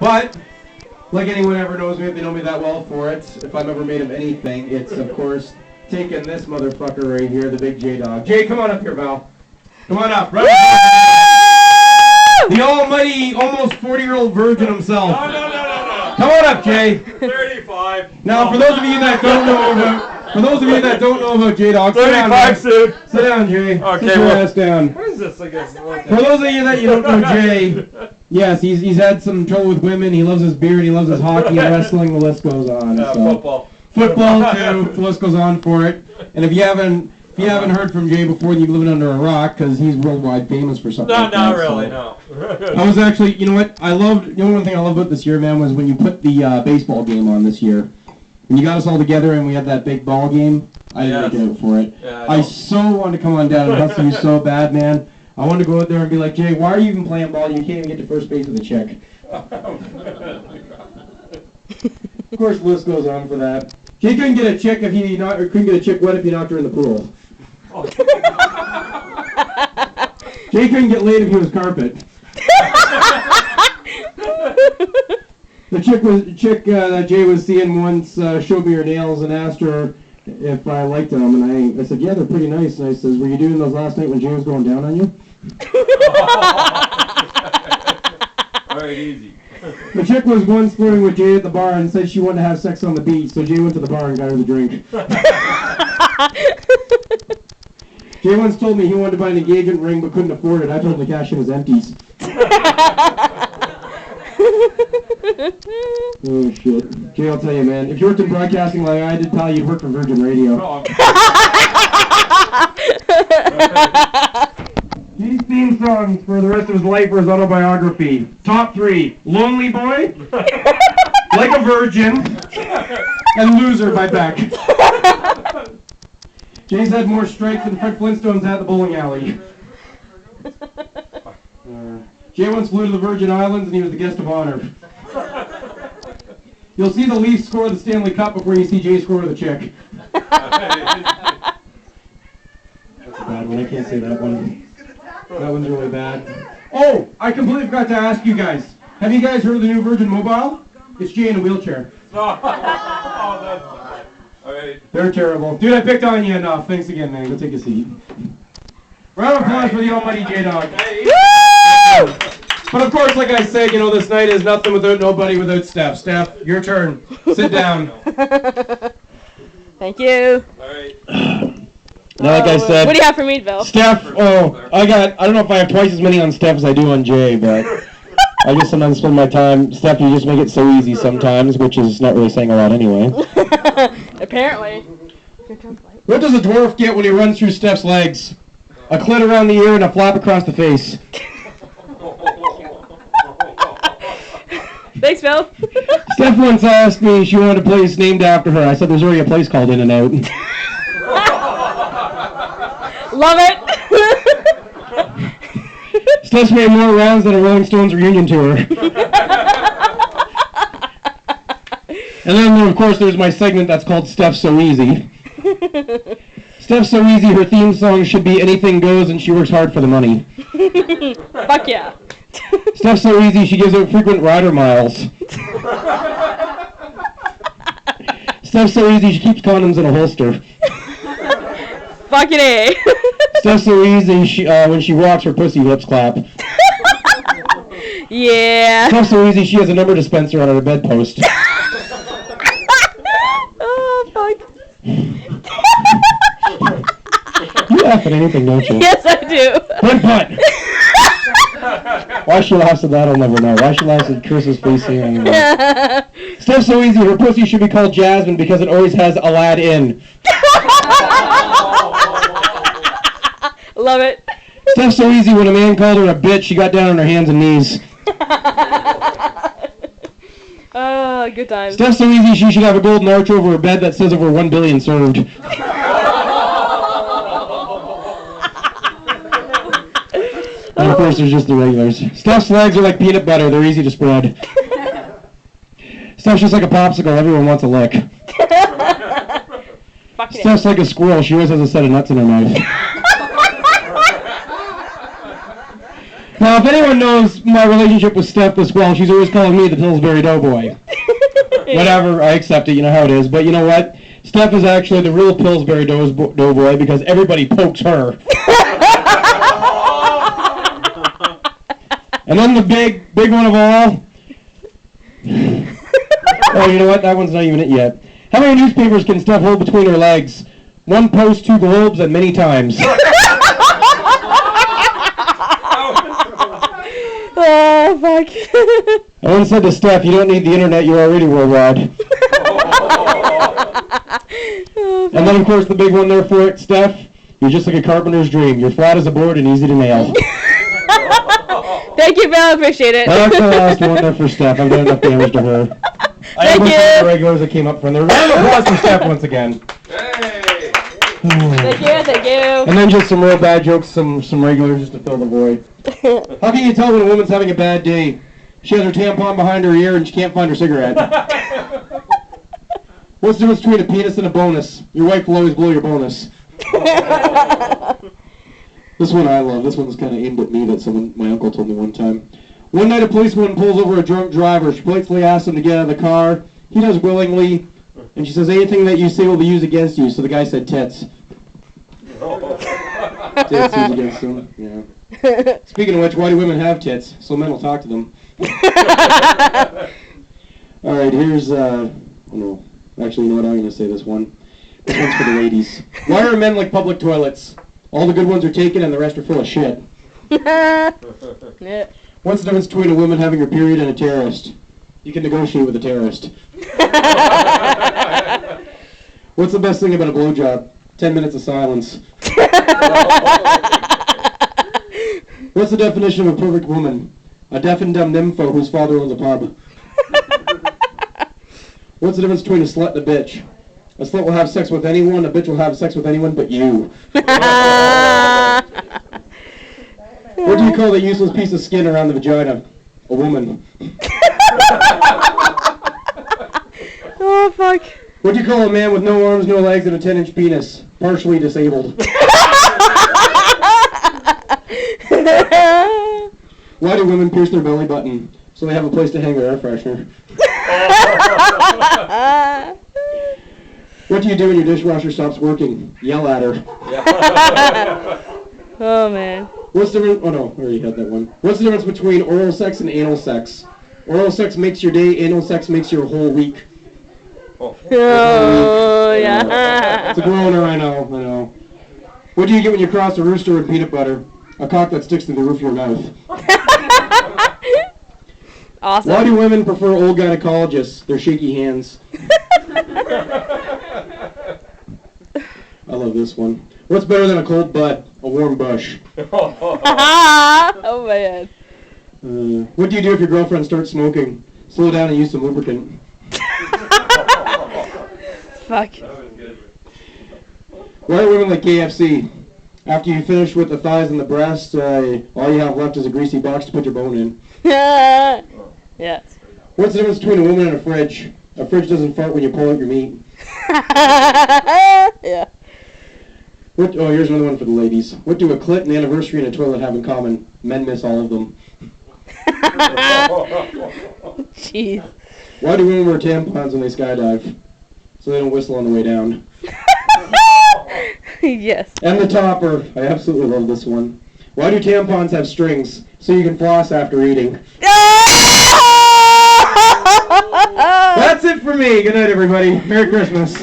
But, like anyone ever knows me, if they know me that well for it, if I'm ever made of anything, it's, of course, taking this motherfucker right here, the big J-Dog. Jay, come on up here, Val. Come on up. Right. The almighty, almost 40-year-old virgin himself. No. Come on up, Jay. 35. Now, for those of you that don't know about J-Dog, sit down. 35 soon. Sit down, Jay. Okay, sit your ass down. What is this, I guess? For those of you that you don't know Jay, yes, he's had some trouble with women. He loves his beard. He loves his hockey, wrestling. The list goes on. Football. Football too. The list goes on for it. And if you haven't heard from Jay before, you've been living under a rock because he's worldwide famous for something. No, like that, not really. No. I was actually, you know what? The only one thing I love about this year, man, was when you put the baseball game on this year. When you got us all together and we had that big ball game, I didn't make it out for it. Yeah, I so wanted to come on down and hustle you so bad, man. I wanted to go out there and be like, Jay, why are you even playing ball? You can't even get to first base with a check. Of course, the list goes on for that. Jay couldn't get a chick if he couldn't get a chick wet if you knocked her in the pool. Jay couldn't get laid if he was carpet. The chick that Jay was seeing once showed me her nails and asked her if I liked them, and I said, yeah, they're pretty nice. And I says, were you doing those last night when Jay was going down on you? All right, easy. The chick was once flirting with Jay at the bar and said she wanted to have sex on the beach, so Jay went to the bar and got her the drink. Jay once told me he wanted to buy an engagement ring but couldn't afford it. I told him to cash in his empties. Oh, shit. Jay, I'll tell you, man, if you worked in broadcasting like I did, pal, you'd work for Virgin Radio. These theme songs for the rest of his life were his autobiography. Top 3, Lonely Boy, Like a Virgin, and Loser by Beck. Jay's had more strikes than Fred Flintstone's at the bowling alley. Jay once flew to the Virgin Islands and he was the guest of honor. You'll see the Leafs score the Stanley Cup before you see Jay score the check. That's a bad one. I can't say that one. That one's really bad. Oh, I completely forgot to ask you guys. Have you guys heard of the new Virgin Mobile? It's Jay in a wheelchair. Oh, that's bad. All right. They're terrible. Dude, I picked on you enough. Thanks again, man. Go take a seat. Round of applause for the almighty J-Dog. Woo! But of course, like I said, this night is nothing without nobody without Steph. Steph, your turn. Sit down. Thank you. All right. Now, like I said, what do you have for me, Bill? Steph, I don't know if I have twice as many on Steph as I do on Jay, but I just sometimes spend my time. Steph, you just make it so easy sometimes, which is not really saying a lot anyway. Apparently. What does a dwarf get when he runs through Steph's legs? A clit around the ear and a flap across the face. Thanks, Bill. Steph once asked me if she wanted a place named after her. I said there's already a place called In-N-Out. Love it. Steph's made more rounds than a Rolling Stones reunion tour. And then, of course, there's my segment that's called Steph's So Easy. Steph's So Easy, her theme song should be Anything Goes, and she works hard for the money. Fuck yeah. Steph's so easy, she gives out frequent rider miles. Steph's so easy, she keeps condoms in a holster. Fucking A. Steph's so easy, when she walks, her pussy lips clap. Yeah. Steph's so easy, she has a number dispenser on her bedpost. Oh, fuck. You laugh at anything, don't you? Yes, I do. One putt. Why she laughs at that, I'll never know. Why she laughs at Chris's face here, anyway. Steph's so easy, her pussy should be called Jasmine because it always has a lad in. Love it. Steph's so easy, when a man called her a bitch, she got down on her hands and knees. Oh, good times. Steph's so easy, she should have a golden arch over her bed that says over 1 billion served. And of course, there's just the regulars. Steph's legs are like peanut butter. They're easy to spread. Steph's just like a popsicle. Everyone wants a lick. Steph's like a squirrel. She always has a set of nuts in her mouth. Now, if anyone knows my relationship with Steph this well, she's always calling me the Pillsbury Doughboy. Whatever, I accept it, you know how it is. But you know what? Steph is actually the real Pillsbury Doughboy because everybody pokes her. And then the big one of all. Oh, you know what? That one's not even it yet. How many newspapers can Steph hold between her legs? 1 Post, 2 Globes, and many times. Oh, fuck. I once said to Steph, you don't need the internet, you're already worldwide. Oh, And then, of course, the big one there for it, Steph, you're just like a carpenter's dream. You're flat as a board and easy to nail. Thank you, Bill. Appreciate it. That's the last one there for Steph. I've done enough damage to her. I have Thank a bunch of you. the regulars that came up from there. Round of applause for Steph once again. Hey! Thank you. Thank you. And then just some real bad jokes, some regulars just to fill the void. How can you tell when a woman's having a bad day? She has her tampon behind her ear and she can't find her cigarette. What's the difference between a penis and a bonus? Your wife will always blow your bonus. This one I love. This one's kind of aimed at me that my uncle told me one time. One night a policewoman pulls over a drunk driver. She politely asks him to get out of the car. He does willingly. And she says, anything that you say will be used against you. So the guy said tits. Tits used against him. Yeah. Speaking of which, why do women have tits? So men will talk to them. All right, here's, oh no. Actually, you know what, I'm going to say this one. This one's for the ladies. Why are men like public toilets? All the good ones are taken and the rest are full of shit. Yeah. What's the difference between a woman having her period and a terrorist? You can negotiate with a terrorist. What's the best thing about a blowjob? 10 minutes of silence. What's the definition of a perfect woman? A deaf and dumb nympho whose father owns a pub. What's the difference between a slut and a bitch? A slut will have sex with anyone, a bitch will have sex with anyone but you. What do you call the useless piece of skin around the vagina? A woman. Oh, fuck. What do you call a man with no arms, no legs, and a 10-inch penis? Partially disabled. Why do women pierce their belly button? So they have a place to hang their air freshener. What do you do when your dishwasher stops working? Yell at her. Oh, man. What's the difference? Oh no, I already had that one. What's the difference between oral sex and anal sex? Oral sex makes your day, anal sex makes your whole week. Oh, yeah. It's a groaner, I know. What do you get when you cross a rooster with peanut butter? A cock that sticks to the roof of your mouth. Awesome. Why do women prefer old gynecologists? Their shaky hands. I love this one. What's better than a cold butt? A warm bush. Oh, man. What do you do if your girlfriend starts smoking? Slow down and use some lubricant. Fuck. Why are women like KFC? After you finish with the thighs and the breast, all you have left is a greasy box to put your bone in. Yeah. What's the difference between a woman and a fridge? A fridge doesn't fart when you pull out your meat. Yeah. Oh, here's another one for the ladies. What do a clit, an anniversary, and a toilet have in common? Men miss all of them. Jeez. Why do women wear tampons when they skydive? So they don't whistle on the way down. Yes. And the topper. I absolutely love this one. Why do tampons have strings? So you can floss after eating. That's it for me. Good night, everybody. Merry Christmas.